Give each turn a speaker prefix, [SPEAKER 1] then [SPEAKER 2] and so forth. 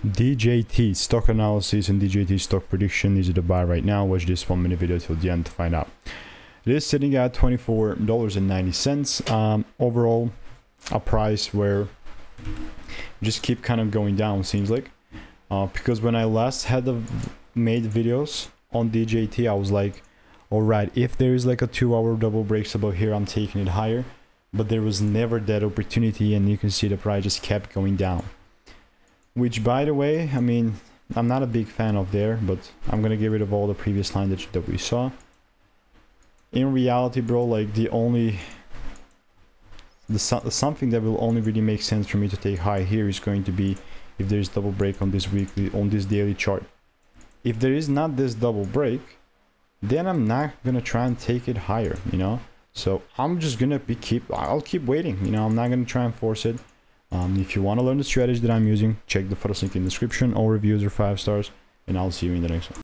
[SPEAKER 1] DJT stock analysis and DJT stock prediction. Is it a buy right now? Watch this 1 minute video till the end to find out. It is sitting at $24.90. Overall, a price where just keep kind of going down, seems like, because when I last had made videos on DJT, I was like, all right, if there is like a 2-hour double breaks above here, I'm taking it higher. But there was never that opportunity, and you can see the price just kept going down, which, by the way, I mean, I'm not a big fan of there, but I'm gonna get rid of all the previous line that we saw. In reality, bro, like something that will only really make sense for me to take high here is going to be if there's double break on this daily chart. If there is not this double break, then I'm not gonna try and take it higher, you know. So I'm just gonna I'll keep waiting, you know. I'm not gonna try and force it. If you want to learn the strategy that I'm using, check the first link in the description. All reviews are 5 stars, and I'll see you in the next one.